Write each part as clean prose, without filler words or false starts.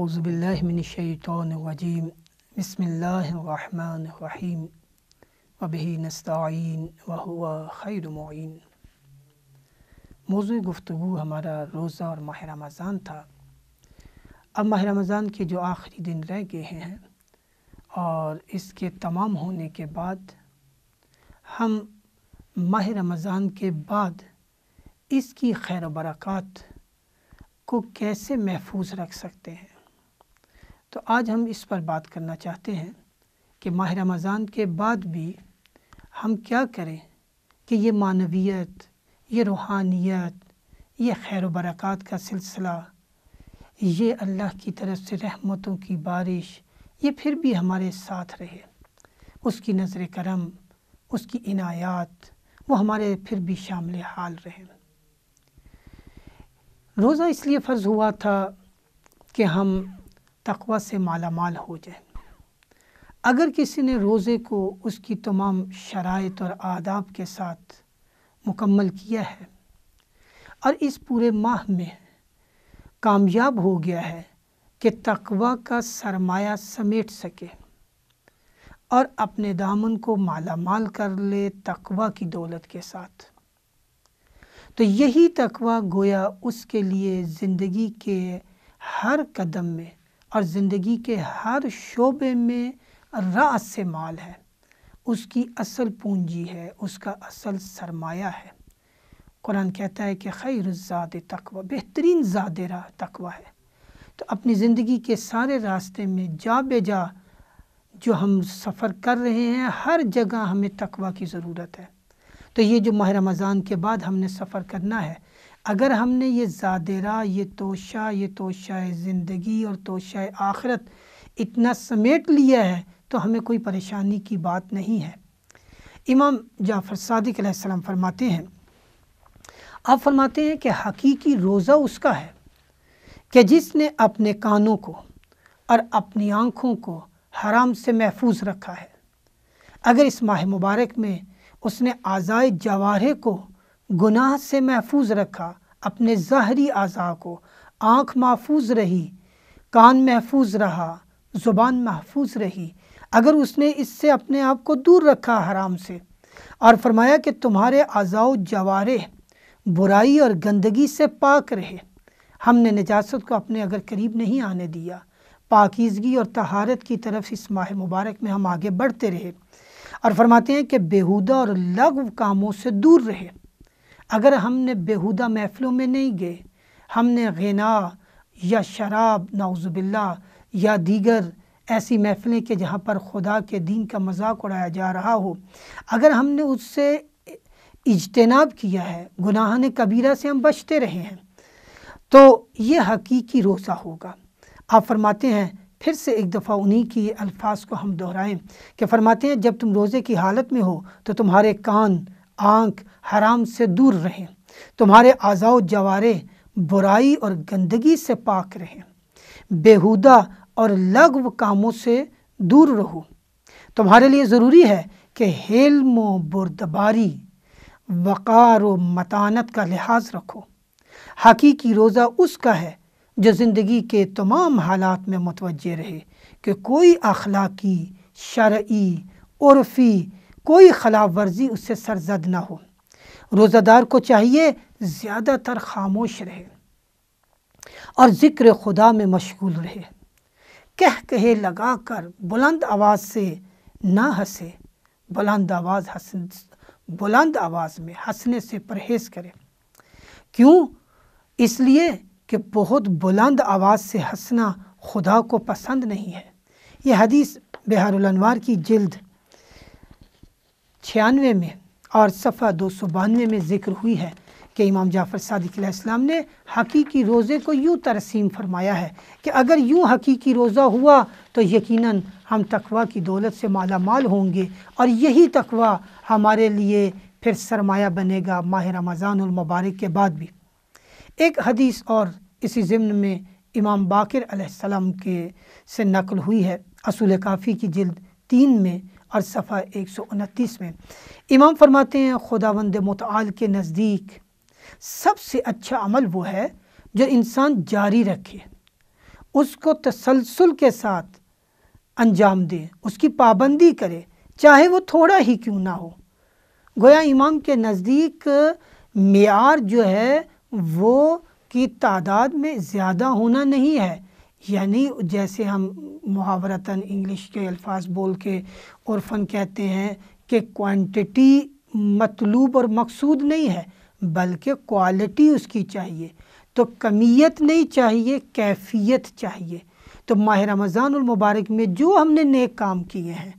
اعوذ باللہ من الشیطان الرجیم بسم اللہ الرحمن الرحیم وبہ نستعین وہو خیر معین۔ موضوع گفتگو ہمارا روزہ اور ماہ رمضان تھا۔ اب ماہ رمضان کے جو آخری دن رہ گئے ہیں اور اس کے تمام ہونے کے بعد ہم ماہ رمضان کے بعد اس کی خیر و برکات کو کیسے محفوظ رکھ سکتے ہیں، تو آج ہم اس پر بات کرنا چاہتے ہیں کہ ماہ رمضان کے بعد بھی ہم کیا کریں کہ یہ معنویت، یہ روحانیت، یہ خیر و برکات کا سلسلہ، یہ اللہ کی طرف سے رحمتوں کی بارش، یہ پھر بھی ہمارے ساتھ رہے، اس کی نظر کرم، اس کی عنایات وہ ہمارے پھر بھی شامل حال رہے۔ روزہ اس لیے فرض ہوا تھا کہ ہم تقوی سے مالا مال ہو جائیں۔ اگر کسی نے روزے کو اس کی تمام شرائط اور آداب کے ساتھ مکمل کیا ہے اور اس پورے ماہ میں کامیاب ہو گیا ہے کہ تقوی کا سرمایہ سمیٹ سکے اور اپنے دامن کو مالا مال کر لے تقوی کی دولت کے ساتھ، تو یہی تقوی گویا اس کے لیے زندگی کے ہر قدم میں اور زندگی کے ہر شعبے میں رأس سے مال ہے، اس کی اصل پونجی ہے، اس کا اصل سرمایہ ہے۔ قرآن کہتا ہے کہ خیر الزاد تقوی، بہترین زاد راہ تقوی ہے۔ تو اپنی زندگی کے سارے راستے میں جا بے جا جو ہم سفر کر رہے ہیں، ہر جگہ ہمیں تقوی کی ضرورت ہے۔ تو یہ جو ماہ رمضان کے بعد ہم نے سفر کرنا ہے، اگر ہم نے یہ زاد راہ، یہ توشہ زندگی اور توشہ آخرت اتنا سمیٹ لیا ہے تو ہمیں کوئی پریشانی کی بات نہیں ہے۔ امام جعفر صادق علیہ السلام فرماتے ہیں، آپ فرماتے ہیں کہ حقیقی روزہ اس کا ہے کہ جس نے اپنے کانوں کو اور اپنی آنکھوں کو حرام سے محفوظ رکھا ہے۔ اگر اس ماہ مبارک میں اس نے اعضائے جوارح کو گناہ سے محفوظ رکھا، اپنے ظاہری اعضاء کو، آنکھ محفوظ رہی، کان محفوظ رہا، زبان محفوظ رہی، اگر اس نے اس سے اپنے آپ کو دور رکھا حرام سے، اور فرمایا کہ تمہارے اعضاء و جوارح برائی اور گندگی سے پاک رہے، ہم نے نجاست کو اپنے اگر قریب نہیں آنے دیا، پاکیزگی اور طہارت کی طرف اس ماہ مبارک میں ہم آگے بڑھتے رہے، اور فرماتے ہیں کہ بیہودہ اور لغو کاموں سے دور رہے۔ اگر ہم نے بیہودہ محفلوں میں نہیں گئے، ہم نے غنا یا شراب نعوذ باللہ یا دیگر ایسی محفلیں کہ جہاں پر خدا کے دین کا مذاق اڑایا جا رہا ہو، اگر ہم نے اس سے اجتناب کیا ہے، گناہان کبیرہ سے ہم بچتے رہے ہیں، تو یہ حقیقی روزہ ہوگا۔ آپ فرماتے ہیں، پھر سے ایک دفعہ انہی کی الفاظ کو ہم دہرائیں کہ فرماتے ہیں جب تم روزے کی حالت میں ہو تو تمہارے کان، آنکھ حرام سے دور رہیں، تمہارے اعضاء و جوارح برائی اور گندگی سے پاک رہیں، بیہودہ اور لغو کاموں سے دور رہو۔ تمہارے لیے ضروری ہے کہ حلم و بردباری، وقار و متانت کا لحاظ رکھو۔ حقیقی روزہ اس کا ہے جو زندگی کے تمام حالات میں متوجہ رہے کہ کوئی اخلاقی، شرعی، عرفی کوئی خلاف ورزی اس سے سرزد نہ ہو۔ روزہ دار کو چاہیے زیادہ تر خاموش رہے اور ذکر خدا میں مشغول رہے، کہے لگا کر بلند آواز سے نہ ہنسے، بلند آواز میں ہنسنے سے پرہیز کرے۔ کیوں؟ اس لیے کہ بہت بلند آواز سے ہنسنا خدا کو پسند نہیں ہے۔ یہ حدیث بحار الانوار کی جلد 96 میں اور صفحہ 292 میں ذکر ہوئی ہے کہ امام جعفر صادق علیہ السلام نے حقیقی روزے کو یوں ترسیم فرمایا ہے کہ اگر یوں حقیقی روزہ ہوا تو یقیناً ہم تقوی کی دولت سے مالا مال ہوں گے، اور یہی تقوی ہمارے لیے پھر سرمایہ بنے گا ماہ رمضان المبارک کے بعد بھی۔ ایک حدیث اور اسی ضمن میں امام باقر علیہ السلام کے سے نقل ہوئی ہے، اصول کافی کی جلد 3 میں اور صفحہ 129 میں۔ امام فرماتے ہیں خداوند متعال کے نزدیک سب سے اچھا عمل وہ ہے جو انسان جاری رکھے، اس کو تسلسل کے ساتھ انجام دے، اس کی پابندی کرے، چاہے وہ تھوڑا ہی کیوں نہ ہو۔ گویا امام کے نزدیک معیار جو ہے وہ کی تعداد میں زیادہ ہونا نہیں ہے، یعنی جیسے ہم محاورتاً انگلش کے الفاظ بول کے عرفاً کہتے ہیں کہ کوانٹٹی مطلوب اور مقصود نہیں ہے، بلکہ کوالٹی اس کی چاہیے، تو کمیت نہیں چاہیے، کیفیت چاہیے۔ تو ماہ رمضان المبارک میں جو ہم نے نیک کام کیے ہیں،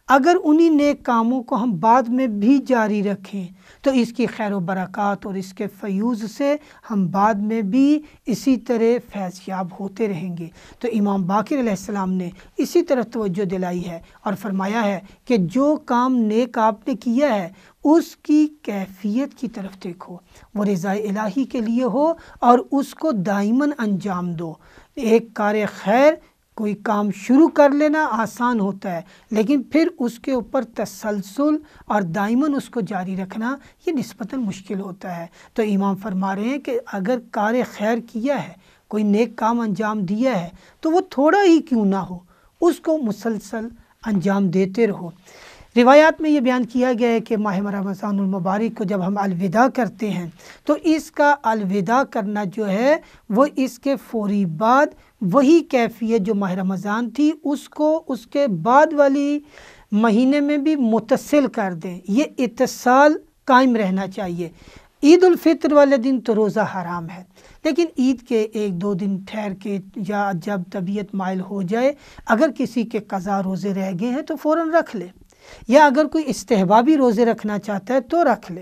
اگر انہی نیک کاموں کو ہم بعد میں بھی جاری رکھیں تو اس کی خیر و برکات اور اس کے فیوض سے ہم بعد میں بھی اسی طرح فیض یاب ہوتے رہیں گے۔ تو امام باقر علیہ السلام نے اسی طرح توجہ دلائی ہے اور فرمایا ہے کہ جو کام نیک آپ نے کیا ہے اس کی کیفیت کی طرف دیکھو، وہ رضا الہی کے لیے ہو اور اس کو دائماً انجام دو۔ ایک کار خیر کوئی کام شروع کر لینا آسان ہوتا ہے، لیکن پھر اس کے اوپر تسلسل اور دائماً اس کو جاری رکھنا یہ نسبتاً مشکل ہوتا ہے۔ تو امام فرما رہے ہیں کہ اگر کار خیر کیا ہے، کوئی نیک کام انجام دیا ہے، تو وہ تھوڑا ہی کیوں نہ ہو اس کو مسلسل انجام دیتے رہو۔ روایات میں یہ بیان کیا گیا ہے کہ ماہ رمضان المبارک کو جب ہم الوداع کرتے ہیں تو اس کا الوداع کرنا جو ہے وہ اس کے فوری بعد وہی کیفیت جو ماہ رمضان تھی اس کو اس کے بعد والی مہینے میں بھی متصل کر دیں، یہ اتصال قائم رہنا چاہیے۔ عید الفطر والے دن تو روزہ حرام ہے، لیکن عید کے ایک دو دن ٹھہر کے یا جب طبیعت مائل ہو جائے، اگر کسی کے قضا روزے رہ گئے ہیں تو فوراً رکھ لے، یا اگر کوئی استحبابی روزے رکھنا چاہتا ہے تو رکھ لے،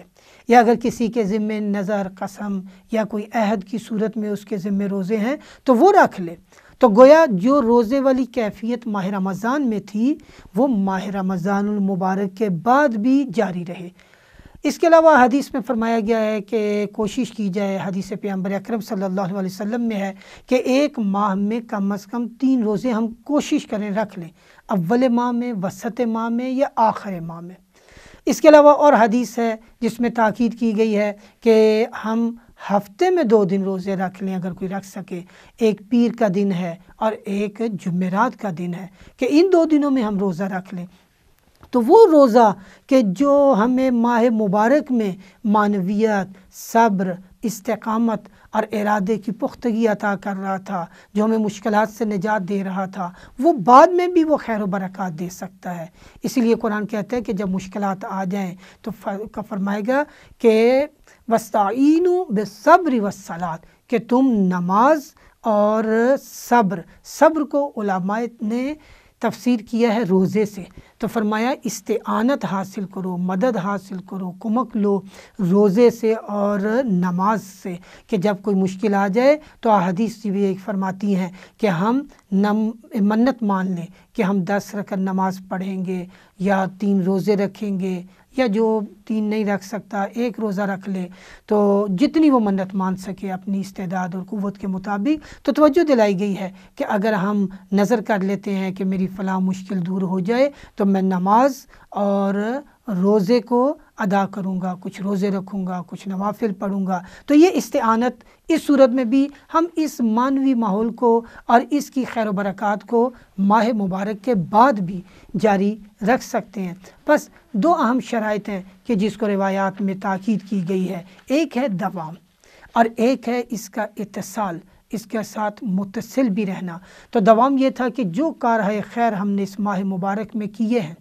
یا اگر کسی کے ذمے نظر، قسم یا کوئی عہد کی صورت میں اس کے ذمے روزے ہیں تو وہ رکھ لے۔ تو گویا جو روزے والی کیفیت ماہ رمضان میں تھی وہ ماہ رمضان المبارک کے بعد بھی جاری رہے۔ اس کے علاوہ حدیث میں فرمایا گیا ہے کہ کوشش کی جائے، حدیث پیغمبر اکرم صلی اللہ علیہ وسلم میں ہے کہ ایک ماہ میں کم از کم 3 روزے ہم کوشش کریں رکھ لیں، اول ماہ میں، وسط ماہ میں یا آخر ماہ میں۔ اس کے علاوہ اور حدیث ہے جس میں تاکید کی گئی ہے کہ ہم ہفتے میں 2 دن روزے رکھ لیں اگر کوئی رکھ سکے، ایک پیر کا دن ہے اور ایک جمعرات کا دن ہے، کہ ان 2 دنوں میں ہم روزہ رکھ لیں۔ تو وہ روزہ کہ جو ہمیں ماہ مبارک میں معنویت، صبر، استقامت اور ارادے کی پختگی عطا کر رہا تھا، جو ہمیں مشکلات سے نجات دے رہا تھا، وہ بعد میں بھی وہ خیر و برکات دے سکتا ہے۔ اس لیے قرآن کہتا ہے کہ جب مشکلات آ جائیں تو فرمائے گا کہ وَاسْتَعِینُوا بِالصَّبْرِ وَالصَّلَاةِ، کہ تم نماز اور صبر کو علماء نے تفسیر کیا ہے روزے سے، تو فرمایا استعانت حاصل کرو، مدد حاصل کرو، کمک لو روزے سے اور نماز سے، کہ جب کوئی مشکل آ جائے تو احادیث بھی ایک فرماتی ہیں کہ ہم منت مان لیں کہ ہم 10 رکعت نماز پڑھیں گے یا 3 روزے رکھیں گے، یا جو 3 نہیں رکھ سکتا 1 روزہ رکھ لے، تو جتنی وہ منت مان سکے اپنی استعداد اور قوت کے مطابق۔ تو توجہ دلائی گئی ہے کہ اگر ہم نظر کر لیتے ہیں کہ میری فلاں مشکل دور ہو جائے تو میں نماز اور روزے کو ادا کروں گا، کچھ روزے رکھوں گا، کچھ نوافل پڑھوں گا، تو یہ استعانت اس صورت میں بھی ہم اس معنوی ماحول کو اور اس کی خیر و برکات کو ماہ مبارک کے بعد بھی جاری رکھ سکتے ہیں۔ بس 2 اہم شرائط ہیں کہ جس کو روایات میں تاکید کی گئی ہے، ایک ہے دوام اور ایک ہے اس کا اتصال، اس کے ساتھ متصل بھی رہنا۔ تو دوام یہ تھا کہ جو کارہائے خیر ہم نے اس ماہ مبارک میں کیے ہیں،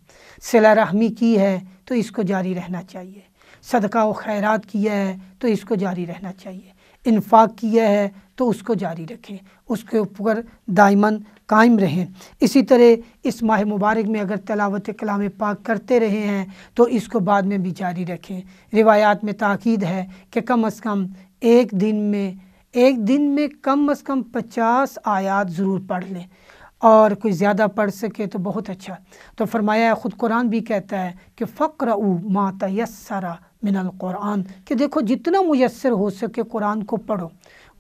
صلہ رحمی کی ہے تو اس کو جاری رہنا چاہیے، صدقہ و خیرات کیا ہے تو اس کو جاری رہنا چاہیے، انفاق کیا ہے تو اس کو جاری رکھیں، اس کے اوپر دائماً قائم رہیں۔ اسی طرح اس ماہ مبارک میں اگر تلاوت کلام پاک کرتے رہے ہیں تو اس کو بعد میں بھی جاری رکھیں۔ روایات میں تاکید ہے کہ کم از کم ایک دن میں کم از کم 50 آیات ضرور پڑھ لیں، اور کوئی زیادہ پڑھ سکے تو بہت اچھا۔ تو فرمایا ہے، خود قرآن بھی کہتا ہے کہ فَقْرَؤُوا مَا تَيَسَّرَ مِنَ الْقُرْآنِ، کہ دیکھو جتنا میسر ہو سکے قرآن کو پڑھو۔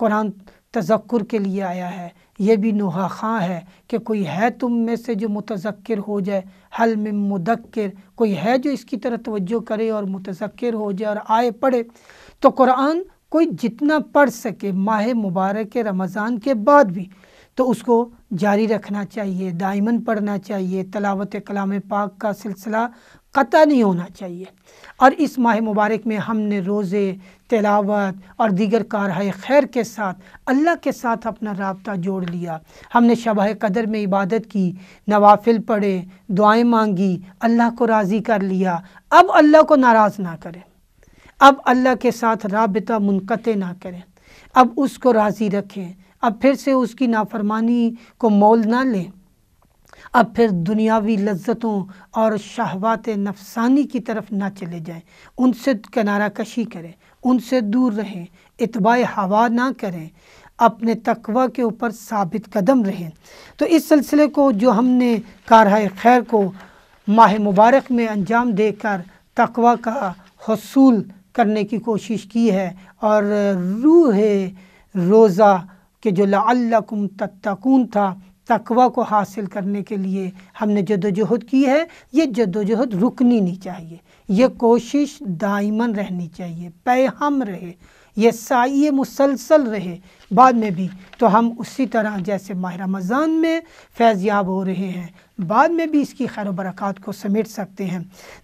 قرآن تذکر کے لیے آیا ہے، یہ بھی نوحہ خواں ہے کہ کوئی ہے تم میں سے جو متذکر ہو جائے، حل من مدکر، کوئی ہے جو اس کی طرف توجہ کرے اور متذکر ہو جائے اور آئے پڑھے۔ تو قرآن کوئی جتنا پڑھ سکے ماہ مبارک رمضان کے بعد بھی، تو اس کو جاری رکھنا چاہیے، دائماً پڑھنا چاہیے، تلاوت کلام پاک کا سلسلہ قطع نہیں ہونا چاہیے۔ اور اس ماہ مبارک میں ہم نے روزے، تلاوت اور دیگر کارہائے خیر کے ساتھ اللہ کے ساتھ اپنا رابطہ جوڑ لیا۔ ہم نے شب قدر میں عبادت کی، نوافل پڑھے، دعائیں مانگی، اللہ کو راضی کر لیا۔ اب اللہ کو ناراض نہ کریں، اب اللہ کے ساتھ رابطہ منقطع نہ کریں، اب اس کو راضی رکھیں، اب پھر سے اس کی نافرمانی کو مول نہ لیں، اب پھر دنیاوی لذتوں اور شہوات نفسانی کی طرف نہ چلے جائیں، ان سے کنارہ کشی کریں، ان سے دور رہیں، اتباع ہوا نہ کریں، اپنے تقوی کے اوپر ثابت قدم رہیں۔ تو اس سلسلے کو جو ہم نے کارہائے خیر کو ماہ مبارک میں انجام دے کر تقوی کا حصول کرنے کی کوشش کی ہے، اور روح روزہ کہ جو لعلکم تتقون تھا، تقوی کو حاصل کرنے کے لیے ہم نے جدوجہد کی ہے، یہ جدوجہد رکنی نہیں چاہیے، یہ کوشش دائماً رہنی چاہیے، پیہم رہے، یہ سعی مسلسل رہے بعد میں بھی۔ تو ہم اسی طرح جیسے ماہ رمضان میں فیض یاب ہو رہے ہیں، بعد میں بھی اس کی خیر و برکات کو سمیٹ سکتے ہیں۔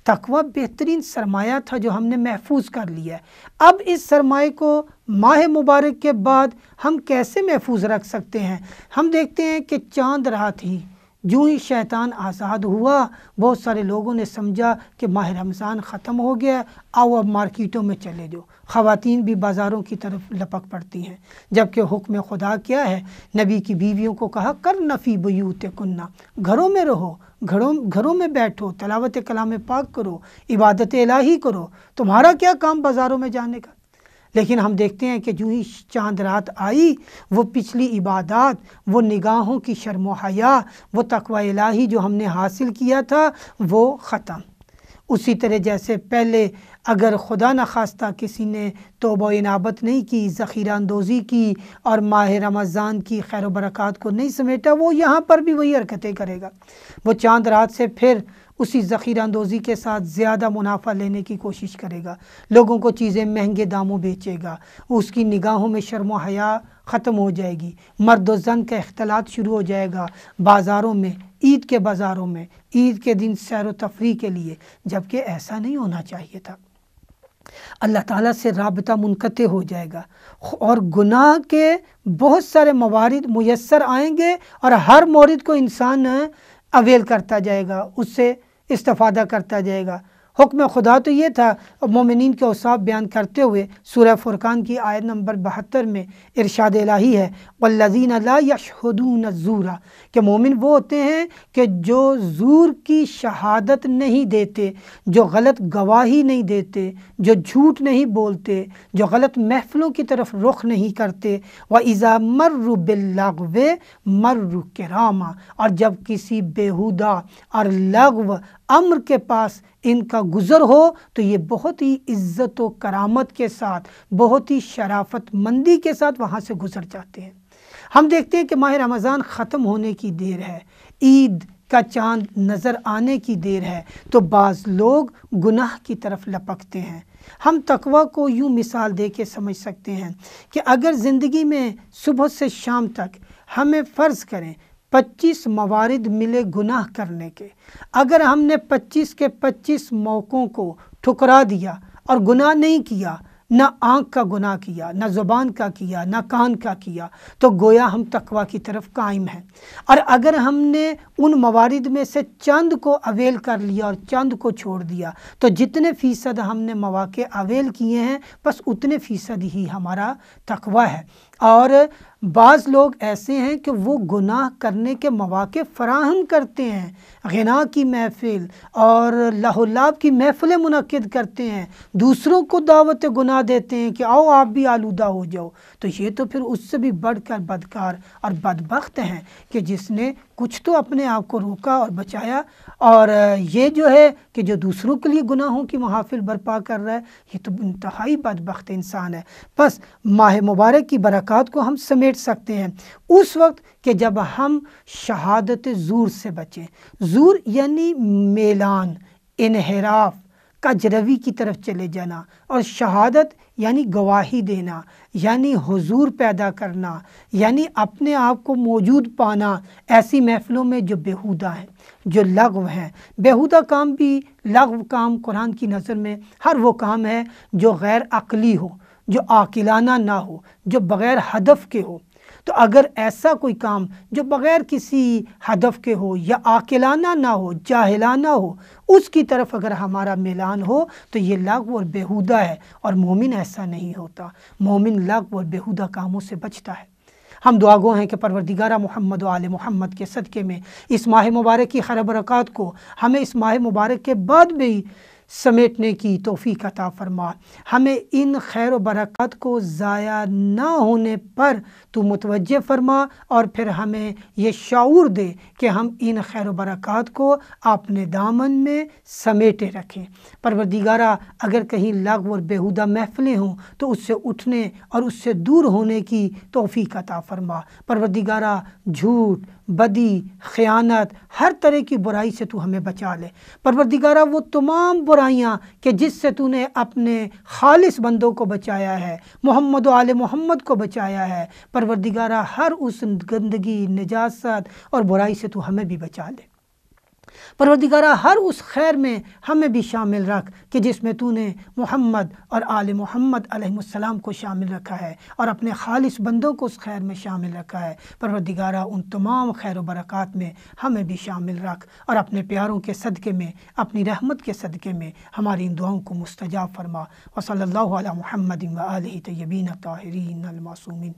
تقوی بہترین سرمایہ تھا جو ہم نے محفوظ کر لیا ہے۔ اب اس سرمایہ کو ماہ مبارک کے بعد ہم کیسے محفوظ رکھ سکتے ہیں؟ ہم دیکھتے ہیں کہ چاند رات ہی جو ہی شیطان آزاد ہوا، بہت سارے لوگوں نے سمجھا کہ ماہ رمضان ختم ہو گیا، آؤ اب مارکیٹوں میں چلے جاؤ۔ خواتین بھی بازاروں کی طرف لپک پڑتی ہیں، جبکہ حکم خدا کیا ہے؟ نبی کی بیویوں کو کہا کرن فی بیوتکن، گھروں میں رہو، گھروں میں بیٹھو، تلاوت کلام پاک کرو، عبادت الہی کرو، تمہارا کیا کام بازاروں میں جانے کا؟ لیکن ہم دیکھتے ہیں کہ جو ہی چاند رات آئی، وہ پچھلی عبادات، وہ نگاہوں کی شرم و حیا، وہ تقوی الہی جو ہم نے حاصل کیا تھا، وہ ختم۔ اسی طرح جیسے پہلے اگر خدا نخواستہ کسی نے توبہ و انابت نہیں کی، ذخیرہ اندوزی کی اور ماہ رمضان کی خیر و برکات کو نہیں سمیٹا، وہ یہاں پر بھی وہی حرکتیں کرے گا۔ وہ چاند رات سے پھر اسی ذخیرہ اندوزی کے ساتھ زیادہ منافع لینے کی کوشش کرے گا، لوگوں کو چیزیں مہنگے داموں بیچے گا، اس کی نگاہوں میں شرم و حیا ختم ہو جائے گی، مرد و زن کا اختلاط شروع ہو جائے گا بازاروں میں، عید کے بازاروں میں، عید کے دن سیر و تفریح کے لیے، جبکہ ایسا نہیں ہونا چاہیے تھا۔ اللہ تعالیٰ سے رابطہ منقطع ہو جائے گا، اور گناہ کے بہت سارے موارد میسر آئیں گے، اور ہر مورد کو انسان اویل کرتا جائے گا، اس سے استفادہ کرتا جائے گا۔ حکم خدا تو یہ تھا، مومنین کے اوصاف بیان کرتے ہوئے سورہ فرقان کی آیت نمبر 72 میں ارشاد الہی ہے والذین لا یشہدون الزور، کہ مومن وہ ہوتے ہیں کہ جو زور کی شہادت نہیں دیتے، جو غلط گواہی نہیں دیتے، جو جھوٹ نہیں بولتے، جو غلط محفلوں کی طرف رخ نہیں کرتے، وَإِذَا مَرُّوا بِاللَّغْوِ مَرُّوا كِرَامًا، اور جب کسی بیہودہ اور لغو امر کے پاس ان کا گزر ہو تو یہ بہت ہی عزت و کرامت کے ساتھ، بہت ہی شرافت مندی کے ساتھ وہاں سے گزر جاتے ہیں۔ ہم دیکھتے ہیں کہ ماہ رمضان ختم ہونے کی دیر ہے، عید کا چاند نظر آنے کی دیر ہے، تو بعض لوگ گناہ کی طرف لپکتے ہیں۔ ہم تقوی کو یوں مثال دے کے سمجھ سکتے ہیں کہ اگر زندگی میں صبح سے شام تک ہمیں فرض کریں 25 موارد ملے گناہ کرنے کے، اگر ہم نے 25 کے 25 موقعوں کو ٹھکرا دیا اور گناہ نہیں کیا، نہ آنکھ کا گناہ کیا، نہ زبان کا کیا، نہ کان کا کیا، تو گویا ہم تقوی کی طرف قائم ہیں۔ اور اگر ہم نے ان موارد میں سے چند کو اویل کر لیا اور چند کو چھوڑ دیا، تو جتنے فیصد ہم نے مواقع اویل کیے ہیں، بس اتنے فیصد ہی ہمارا تقوی ہے۔ اور بعض لوگ ایسے ہیں کہ وہ گناہ کرنے کے مواقع فراہم کرتے ہیں، غنا کی محفل اور لہو لعب کی محفلیں منعقد کرتے ہیں، دوسروں کو دعوت گناہ دیتے ہیں کہ آؤ آپ بھی آلودہ ہو جاؤ، تو یہ تو پھر اس سے بھی بڑھ کر بدکار اور بدبخت ہیں کہ جس نے کچھ تو اپنے آپ کو روکا اور بچایا، اور یہ جو ہے کہ جو دوسروں کے لیے گناہوں کی محافل برپا کر رہا ہے، یہ تو انتہائی بدبخت انسان ہے۔ بس ماہ مبارک کی برکات کو ہم سمیٹ سکتے ہیں اس وقت کہ جب ہم شہادت زور سے بچیں۔ زور یعنی میلان، انحراف، کجروی کی طرف چلے جانا، اور شہادت یعنی گواہی دینا، یعنی حضور پیدا کرنا، یعنی اپنے آپ کو موجود پانا ایسی محفلوں میں جو بیہودہ ہیں، جو لغو ہیں۔ بیہودہ کام بھی، لغو کام قرآن کی نظر میں ہر وہ کام ہے جو غیر عقلی ہو، جو عاقلانہ نہ ہو، جو بغیر ہدف کے ہو۔ تو اگر ایسا کوئی کام جو بغیر کسی ہدف کے ہو یا عاقلانہ نہ ہو، جاہلانہ ہو، اس کی طرف اگر ہمارا میلان ہو تو یہ لغو اور بیہودہ ہے، اور مومن ایسا نہیں ہوتا۔ مومن لغو اور بیہودہ کاموں سے بچتا ہے۔ ہم دعا گو ہیں کہ پروردگارہ محمد و آل محمد کے صدقے میں اس ماہ مبارک کی خیر و برکات کو ہمیں اس ماہ مبارک کے بعد بھی سمیٹنے کی توفیق عطا فرما۔ ہمیں ان خیر و برکات کو ضائع نہ ہونے پر تو متوجہ فرما، اور پھر ہمیں یہ شعور دے کہ ہم ان خیر و برکات کو اپنے دامن میں سمیٹے رکھیں۔ پروردگارہ اگر کہیں لغو اور بیہودہ محفلیں ہوں تو اس سے اٹھنے اور اس سے دور ہونے کی توفیق عطا فرما۔ پروردگارہ جھوٹ، بدی، خیانت، ہر طرح کی برائی سے تو ہمیں بچا لے۔ پروردگارہ وہ تمام برائیاں کہ جس سے تو نے اپنے خالص بندوں کو بچایا ہے، محمد و آل محمد کو بچایا ہے، پروردگارہ ہر اس گندگی، نجاست اور برائی سے تو ہمیں بھی بچا لے۔ پروردگارہ ہر اس خیر میں ہمیں بھی شامل رکھ کہ جس میں تو نے محمد اور آل محمد علیہ السلام کو شامل رکھا ہے، اور اپنے خالص بندوں کو اس خیر میں شامل رکھا ہے۔ پروردگارہ ان تمام خیر و برکات میں ہمیں بھی شامل رکھ، اور اپنے پیاروں کے صدقے میں، اپنی رحمت کے صدقے میں ہماری ان دعاؤں کو مستجاب فرما۔ وصلی اللہ علی محمد و آلہ طیبین الطاہرین المعصومین۔